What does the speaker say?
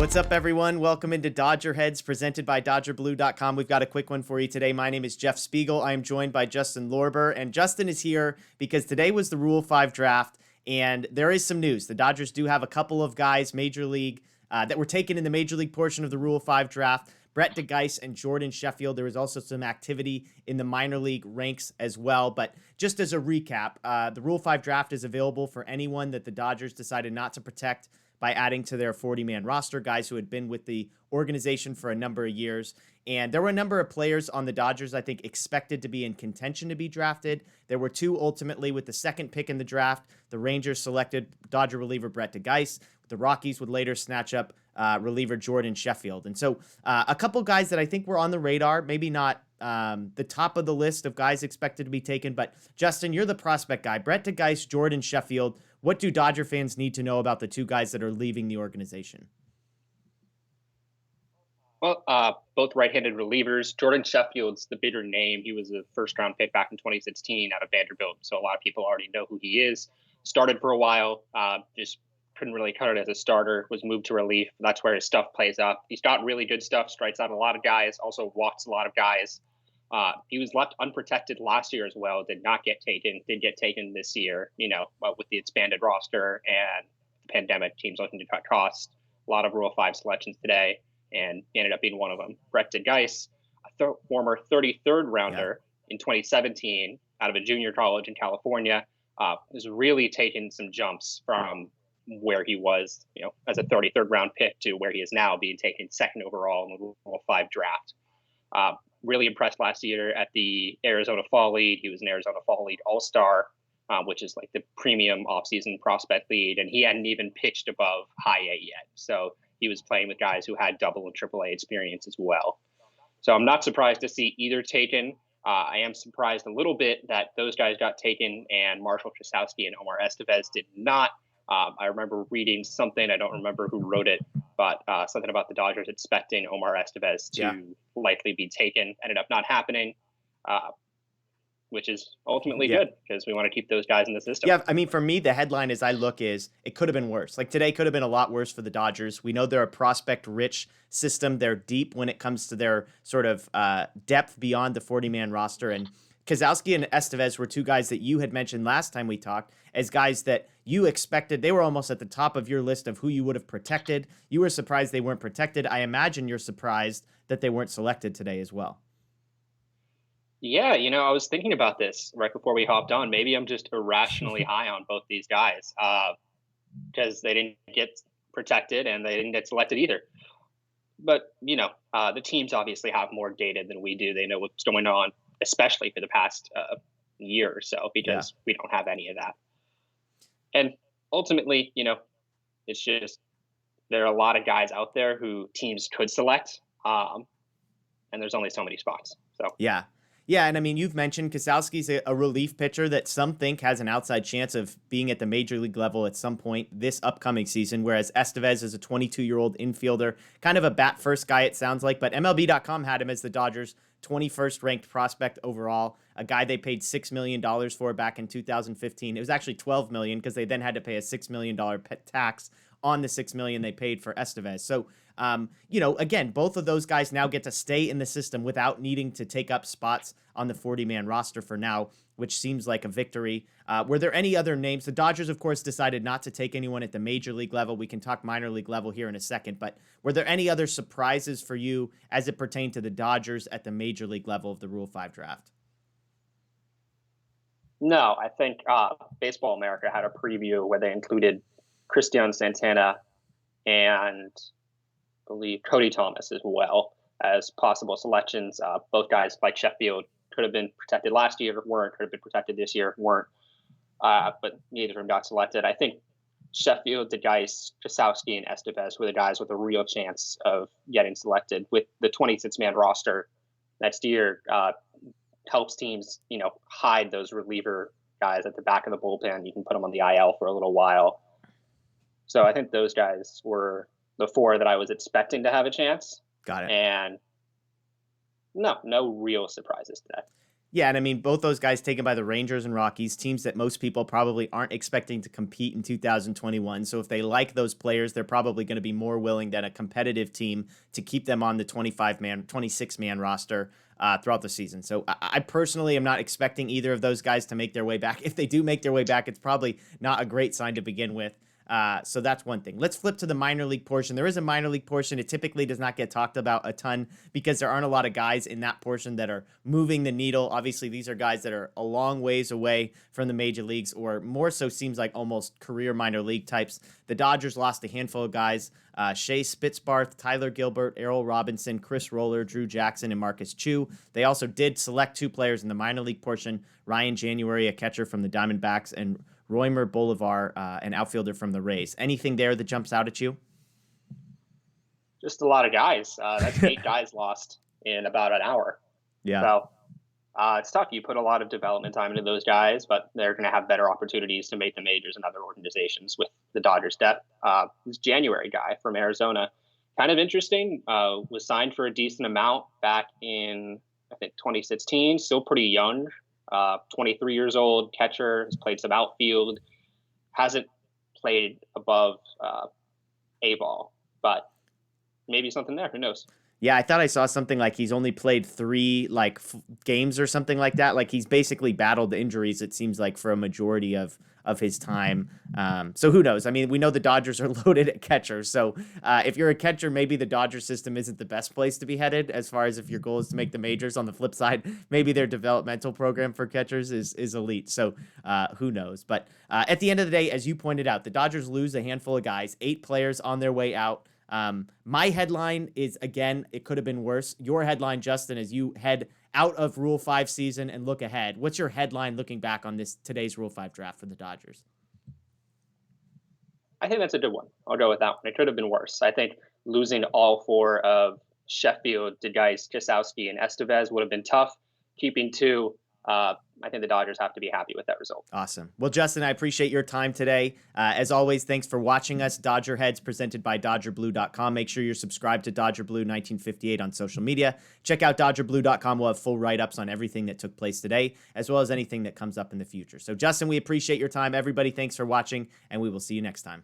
What's up, everyone? Welcome into Dodger Heads, presented by DodgerBlue.com. We've got a quick one for you today. My name is Jeff Spiegel. I am joined by Justin Lorber, and Justin is here because today was the Rule 5 draft, and there is some news. The Dodgers do have a couple of guys, Major League, that were taken in the Major League portion of the Rule 5 draft. Brett de Geus and Jordan Sheffield. There was also some activity in the minor league ranks as well. But just as a recap, the Rule 5 draft is available for anyone that the Dodgers decided not to protect by adding to their 40-man roster, guys who had been with the organization for a number of years. And there were a number of players on the Dodgers, I think, expected to be in contention to be drafted. There were two ultimately with the second pick in the draft. The Rangers selected Dodger reliever Brett de Geus. The Rockies would later snatch up reliever Jordan Sheffield. And so a couple guys that I think were on the radar, maybe not the top of the list of guys expected to be taken. But Justin, you're the prospect guy. Brett de Geus, Jordan Sheffield. What do Dodger fans need to know about the two guys that are leaving the organization? Well, both right-handed relievers. Jordan Sheffield's the bigger name. He was a first-round pick back in 2016 out of Vanderbilt, so a lot of people already know who he is. Started for a while, just couldn't really cut it as a starter, was moved to relief. That's where his stuff plays up. He's got really good stuff, strikes out a lot of guys, also walks a lot of guys. He was left unprotected last year as well, did not get taken, did get taken this year, with the expanded roster and the pandemic, teams looking to cut costs. A lot of Rule 5 selections today, and he ended up being one of them. Brett de Geus, a former 33rd rounder in 2017 out of a junior college in California, has really taken some jumps from where he was, as a 33rd round pick to where he is now, being taken second overall in the Rule 5 draft. Really impressed last year at the Arizona Fall League. He was an Arizona Fall League All-Star, which is like the premium offseason prospect league, and he hadn't even pitched above high A yet. So he was playing with guys who had double and triple A experience as well. So I'm not surprised to see either taken. I am surprised a little bit that those guys got taken and Marshall Trzaskowski and Omar Estevez did not. I remember reading something, I don't remember who wrote it, but something about the Dodgers expecting Omar Estevez to likely be taken. Ended up not happening, which is ultimately good because we want to keep those guys in the system. Yeah, I mean, for me, the headline as I look is it could have been worse. Like today could have been a lot worse for the Dodgers. We know they're a prospect-rich system. They're deep when it comes to their sort of depth beyond the 40-man roster. And Kozlowski and Estevez were two guys that you had mentioned last time we talked as guys that you expected. They were almost at the top of your list of who you would have protected. You were surprised they weren't protected. I imagine you're surprised that they weren't selected today as well. Yeah, I was thinking about this right before we hopped on. Maybe I'm just irrationally high on both these guys because they didn't get protected and they didn't get selected either. But, the teams obviously have more data than we do. They know what's going on, especially for the past year or so, because we don't have any of that. And ultimately, it's just there are a lot of guys out there who teams could select, and there's only so many spots. So Yeah, and I mean, you've mentioned Kozlowski's a relief pitcher that some think has an outside chance of being at the major league level at some point this upcoming season, whereas Estevez is a 22-year-old infielder, kind of a bat-first guy, it sounds like, but MLB.com had him as the Dodgers' 21st ranked prospect overall, a guy they paid $6 million for back in 2015. It was actually $12 million because they then had to pay a $6 million tax on the $6 million they paid for Estevez. So, again, both of those guys now get to stay in the system without needing to take up spots on the 40-man roster for now, which seems like a victory. Were there any other names? The Dodgers, of course, decided not to take anyone at the major league level. We can talk minor league level here in a second, but were there any other surprises for you as it pertained to the Dodgers at the major league level of the Rule 5 draft? No, I think Baseball America had a preview where they included Christian Santana and I believe Cody Thomas as well as possible selections. Both guys like Sheffield could have been protected last year, weren't. Could have been protected this year, weren't. But neither of them got selected. I think Sheffield, de Geus, Kozlowski, and Estevez were the guys with a real chance of getting selected. With the 26-man roster next year, helps teams, hide those reliever guys at the back of the bullpen. You can put them on the IL for a little while. So I think those guys were the four that I was expecting to have a chance. Got it. And no real surprises today. Yeah, and I mean, both those guys taken by the Rangers and Rockies, teams that most people probably aren't expecting to compete in 2021. So if they like those players, they're probably going to be more willing than a competitive team to keep them on the 25-man, 26-man roster throughout the season. So I personally am not expecting either of those guys to make their way back. If they do make their way back, it's probably not a great sign to begin with. So that's one thing. Let's flip to the minor league portion. There is a minor league portion. It typically does not get talked about a ton because there aren't a lot of guys in that portion that are moving the needle. Obviously, these are guys that are a long ways away from the major leagues, or more so seems like almost career minor league types. The Dodgers lost a handful of guys. Shea Spitzbarth, Tyler Gilbert, Errol Robinson, Chris Roller, Drew Jackson, and Marcus Chu. They also did select 2 players in the minor league portion, Ryan January, a catcher from the Diamondbacks, and Roymer Bolivar, an outfielder from the Rays. Anything there that jumps out at you? Just a lot of guys. That's 8 guys lost in about an hour. Yeah. So it's tough. You put a lot of development time into those guys, but they're going to have better opportunities to make the majors in other organizations with the Dodgers' depth. This January guy from Arizona, kind of interesting, was signed for a decent amount back in, I think, 2016. Still pretty young, 23 years old, catcher, has played some outfield, hasn't played above A-ball, but maybe something there. Who knows? Yeah, I thought I saw something like he's only played 3 games or something like that. Like he's basically battled injuries, it seems like, for a majority of his time. So who knows? I mean, we know the Dodgers are loaded at catcher. So if you're a catcher, maybe the Dodger system isn't the best place to be headed as far as if your goal is to make the majors. On the flip side, maybe their developmental program for catchers is elite. So who knows? But at the end of the day, as you pointed out, the Dodgers lose a handful of guys, 8 players on their way out. My headline is, again, it could have been worse. Your headline, Justin, as you head out of Rule 5 season and look ahead. What's your headline looking back on today's Rule 5 draft for the Dodgers? I think that's a good one. I'll go with that one. It could have been worse. I think losing all 4 of Sheffield, de Geus, Jasowski, and Estevez would have been tough. Keeping 2, I think the Dodgers have to be happy with that result. Awesome. Well, Justin, I appreciate your time today. As always, thanks for watching us. Dodger Heads presented by DodgerBlue.com. Make sure you're subscribed to Dodger Blue 1958 on social media. Check out DodgerBlue.com. We'll have full write-ups on everything that took place today, as well as anything that comes up in the future. So, Justin, we appreciate your time. Everybody, thanks for watching, and we will see you next time.